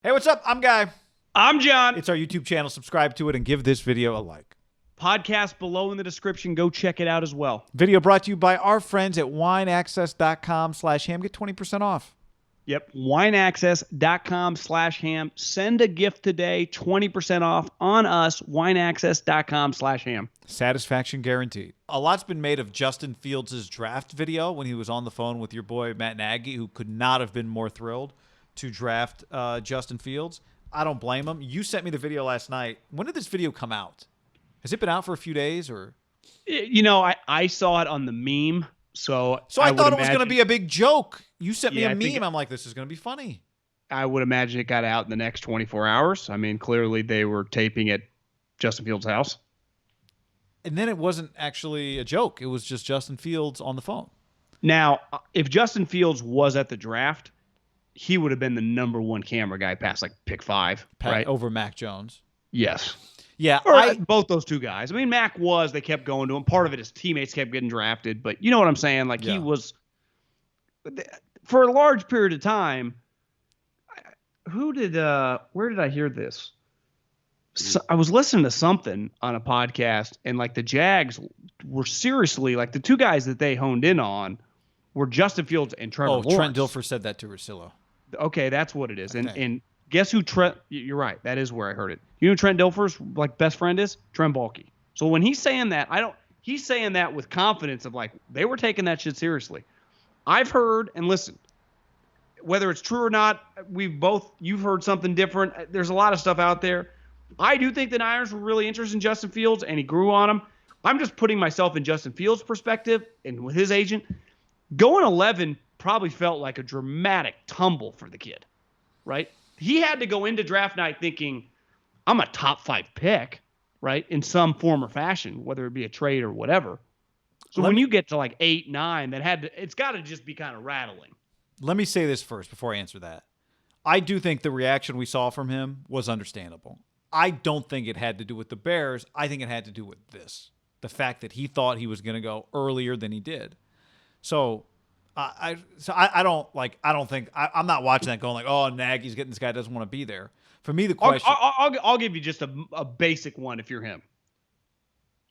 Hey, what's up? I'm Guy. I'm John. It's our YouTube channel. Subscribe to it and give this video a like. Podcast below in the description. Go check it out as well. Video brought to you by our friends at wineaccess.com/ham. Get 20% off. Yep. Wineaccess.com/ham. Send a gift today. 20% off on us. Wineaccess.com/ham. Satisfaction guaranteed. A lot's been made of Justin Fields' draft video when he was on the phone with your boy Matt Nagy, who could not have been more thrilled to draft Justin Fields. I don't blame him. You sent me the video last night. When did this video come out? Has it been out for a few days or? You know, I saw it on the meme, so I thought it was going to be a big joke. You sent me a meme. I'm like, this is going to be funny. I would imagine it got out in the next 24 hours. I mean, clearly they were taping at Justin Fields' house. And then it wasn't actually a joke. It was just Justin Fields on the phone. Now, if Justin Fields was at the draft, he would have been the number one camera guy past like pick 5, right? Over Mac Jones. Yes. Yeah. Or both those two guys. I mean, Mac was, they kept going to him. Part of it, his teammates kept getting drafted, but you know what I'm saying? Like he was, for a large period of time, where did I hear this? So, I was listening to something on a podcast, and like the Jags were seriously, like the two guys that they honed in on were Justin Fields and Trevor Lawrence. Trent Dilfer said that to Russillo. Okay, that's what it is. Okay. And guess who you're right. That is where I heard it. You know who Trent Dilfer's like best friend is? Trent Baalke. So when he's saying that, he's saying that with confidence of like they were taking that shit seriously. I've heard, and listen, whether it's true or not, you've heard something different. There's a lot of stuff out there. I do think the Niners were really interested in Justin Fields, and he grew on him. I'm just putting myself in Justin Fields' perspective and with his agent. Going 11 probably felt like a dramatic tumble for the kid, right? He had to go into draft night thinking, I'm a top 5 pick, right, in some form or fashion, whether it be a trade or whatever. So when you get to like 8, 9, it's got to just be kind of rattling. Let me say this first before I answer that. I do think the reaction we saw from him was understandable. I don't think it had to do with the Bears. I think it had to do with this. The fact that he thought he was going to go earlier than he did. So I'm not watching that going like, oh, Nagy's getting this guy doesn't want to be there. For me, the question. I'll give you just a basic one if you're him.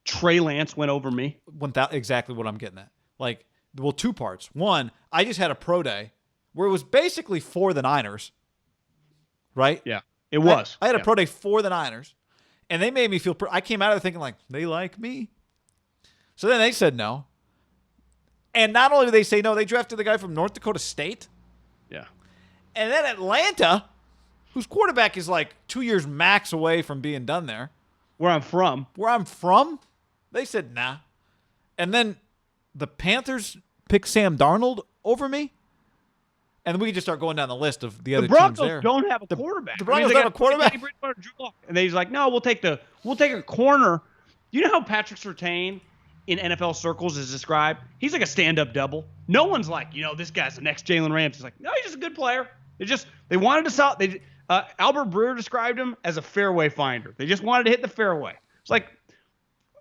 Trey Lance went over me. Exactly what I'm getting at. Like, well, 2 parts. One, I just had a pro day where it was basically for the Niners, right? Yeah, it was. I had a pro day for the Niners, and they made me feel. I came out of it thinking like they like me. So then they said no. And not only did they say no, they drafted the guy from North Dakota State. Yeah. And then Atlanta, whose quarterback is like 2 years max away from being done there. Where I'm from, they said nah. And then the Panthers picked Sam Darnold over me. And then we can just start going down the list of the other teams there. The Broncos don't have a quarterback. The Broncos don't have a quarterback. And he's like, no, we'll take a corner. You know how Patrick Surtain in NFL circles is described? He's like a stand-up double. No one's like, this guy's the next Jalen Ramsey. He's like, no, he's just a good player. They wanted to sell. Albert Breer described him as a fairway finder. They just wanted to hit the fairway. It's like,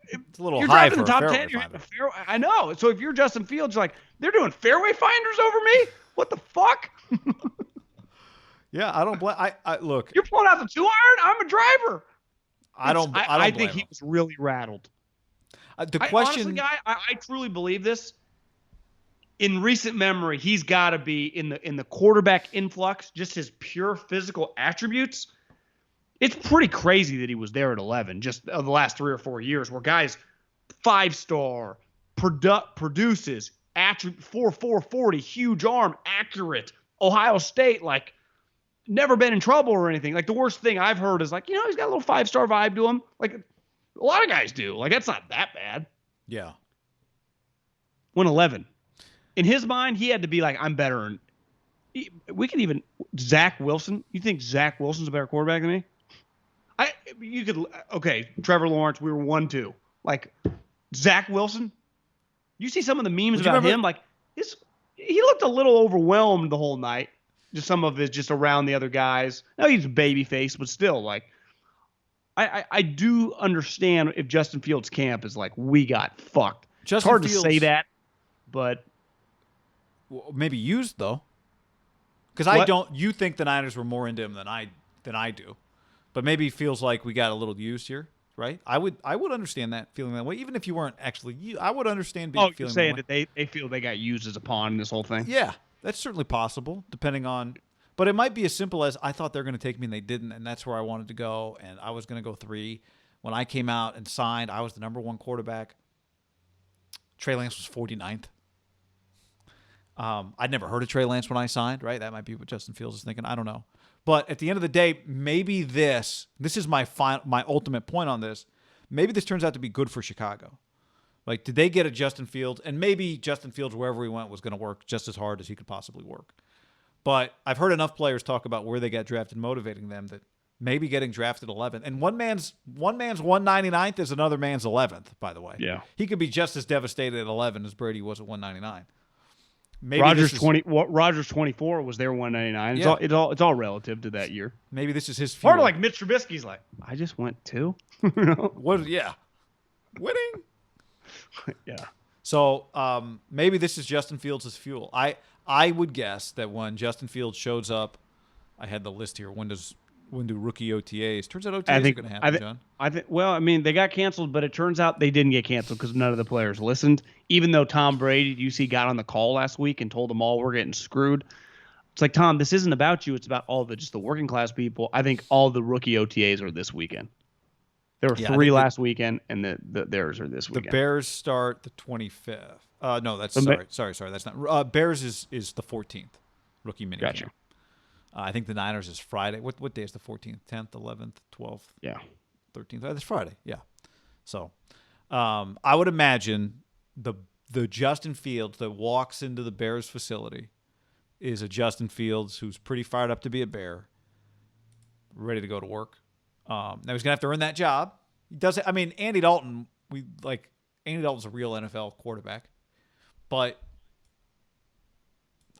it's a little you're high driving for the top a 10. You're hitting the fairway. I know. So if you're Justin Fields, you're like, they're doing fairway finders over me? What the fuck? Yeah, I don't blame. I look. You're pulling out the 2-iron. I'm a driver. I think he was really rattled. The question, honestly, Guy, I truly believe this. In recent memory, he's got to be in the quarterback influx, just his pure physical attributes. It's pretty crazy that he was there at 11, just of the last 3 or 4 years, where guys 5-star produces 4.40, huge arm, accurate. Ohio State, like, never been in trouble or anything. Like, the worst thing I've heard is like, he's got a little 5-star vibe to him. Like, a lot of guys do. Like, that's not that bad. Yeah. Went 11. In his mind, he had to be like, I'm better. We could even Zach Wilson. You think Zach Wilson's a better quarterback than me? Trevor Lawrence, we were 1-2. Like, Zach Wilson, you see some of the memes about him, like, he looked a little overwhelmed the whole night. Just some of it just around the other guys. Now he's a baby face, but still, like, I do understand if Justin Fields' camp is like, we got fucked. It's hard to say that, but maybe used though. Because you think the Niners were more into him than I do. But maybe it feels like we got a little used here, right? I would understand that, feeling that way. Even if you weren't actually, I would understand feeling you're saying that way. that they feel they got used as a pawn in this whole thing? Yeah, that's certainly possible, depending on. But it might be as simple as I thought they were going to take me and they didn't, and that's where I wanted to go, and I was going to go 3. When I came out and signed, I was the number 1 quarterback. Trey Lance was 49th. I'd never heard of Trey Lance when I signed, right? That might be what Justin Fields is thinking. I don't know. But at the end of the day, maybe this is my ultimate point on this. Maybe this turns out to be good for Chicago. Like, did they get a Justin Fields? And maybe Justin Fields, wherever he went, was going to work just as hard as he could possibly work. But I've heard enough players talk about where they got drafted motivating them that maybe getting drafted 11th. And one man's 199th is another man's 11th, by the way. Yeah. He could be just as devastated at 11 as Brady was at 199. Maybe Rodgers 24 was their 199. Yeah. It's all relative to that year. Maybe this is his fuel. Part of like Mitch Trubisky's like, I just went 2. Yeah. Winning. Yeah. So maybe this is Justin Fields' fuel. I would guess that when Justin Fields shows up, I had the list here. When do rookie OTAs? Turns out OTAs are going to happen, John. Well, I mean, they got canceled, but it turns out they didn't get canceled because none of the players listened. Even though Tom Brady, you see, got on the call last week and told them all we're getting screwed. It's like, Tom, this isn't about you. It's about all just the working class people. I think all the rookie OTAs are this weekend. There were 3 last weekend, and theirs are this weekend. The Bears start the 25th. No, that's sorry. That's not. Bears is the 14th. Rookie minicamp. Gotcha. I think the Niners is Friday. What day is the 14th? 10th, 11th, 12th? Yeah. 13th. That's Friday. Yeah. So, I would imagine the Justin Fields that walks into the Bears facility is a Justin Fields who's pretty fired up to be a Bear, ready to go to work. Now he's gonna have to earn that job. He does. I mean, Andy Dalton. Andy Dalton's a real NFL quarterback, but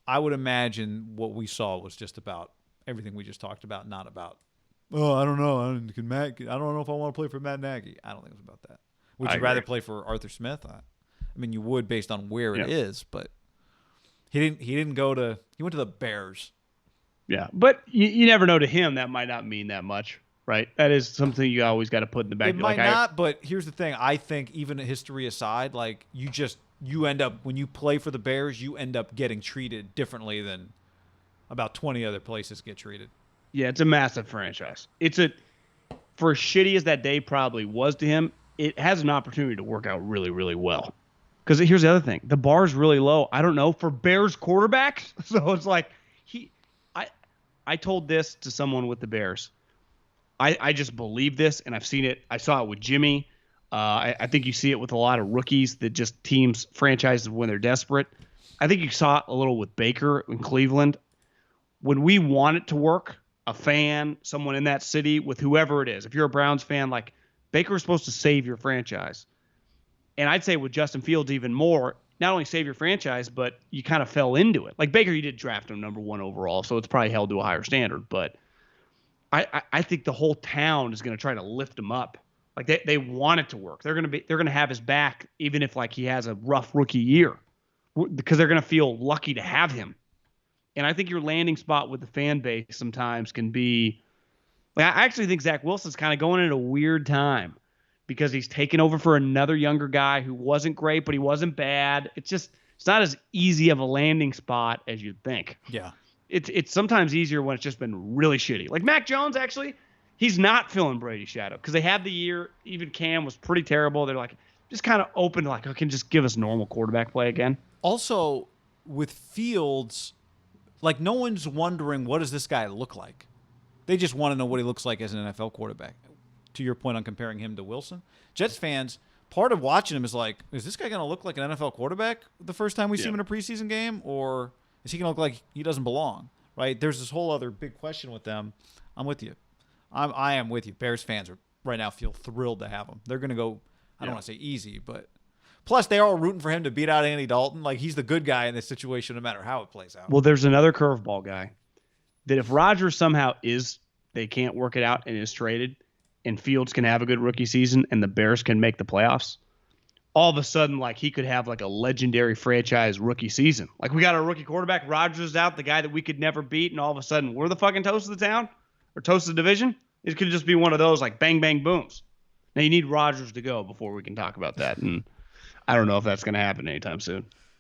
I would imagine what we saw was just about everything we just talked about, not about. Oh, I don't know. I don't know if I want to play for Matt Nagy. I don't think it was about that. Would you rather play for Arthur Smith? I mean, you would based on where it is, but he didn't. He went to the Bears. Yeah, but you never know. To him, that might not mean that much. Right, that is something you always got to put in the back. It might not, but here's the thing. I think even history aside, like you end up when you play for the Bears, you end up getting treated differently than about 20 other places get treated. Yeah, it's a massive franchise. For as shitty as that day probably was to him, it has an opportunity to work out really, really well. Because here's the other thing: the bar is really low. I don't know for Bears quarterbacks, so it's like I told this to someone with the Bears. I just believe this, and I've seen it. I saw it with Jimmy. I think you see it with a lot of rookies that just franchises when they're desperate. I think you saw it a little with Baker in Cleveland. When we want it to work, a fan, someone in that city, with whoever it is, if you're a Browns fan, like Baker is supposed to save your franchise. And I'd say with Justin Fields even more, not only save your franchise, but you kind of fell into it. Like Baker, you did draft him number 1 overall, so it's probably held to a higher standard, but I think the whole town is going to try to lift him up. Like they want it to work. They're going to have his back even if like he has a rough rookie year, because they're going to feel lucky to have him. And I think your landing spot with the fan base sometimes can be like, I actually think Zach Wilson's kind of going at a weird time because he's taken over for another younger guy who wasn't great, but he wasn't bad. It's not as easy of a landing spot as you'd think. Yeah. It's sometimes easier when it's just been really shitty. Like Mac Jones, actually, he's not feeling Brady's shadow because they had the year. Even Cam was pretty terrible. They're like just kind of open to like, oh, can just give us normal quarterback play again. Also, with Fields, like no one's wondering what does this guy look like. They just want to know what he looks like as an NFL quarterback. To your point on comparing him to Wilson, Jets fans, part of watching him is like, is this guy going to look like an NFL quarterback the first time we see him in a preseason game, or is he going to look like he doesn't belong? Right? There's this whole other big question with them. I'm with you. I am with you. Bears fans are right now feel thrilled to have him. They're going to go, I don't want to say easy, but plus they are rooting for him to beat out Andy Dalton. Like he's the good guy in this situation no matter how it plays out. Well, there's another curveball guy that if Rodgers somehow they can't work it out and is traded and Fields can have a good rookie season and the Bears can make the playoffs, all of a sudden, like, he could have like a legendary franchise rookie season. Like, we got our rookie quarterback, Rodgers out, the guy that we could never beat, and all of a sudden we're the fucking toast of the town or toast of the division. It could just be one of those like bang bang booms. Now you need Rodgers to go before we can talk about that, and I don't know if that's going to happen anytime soon.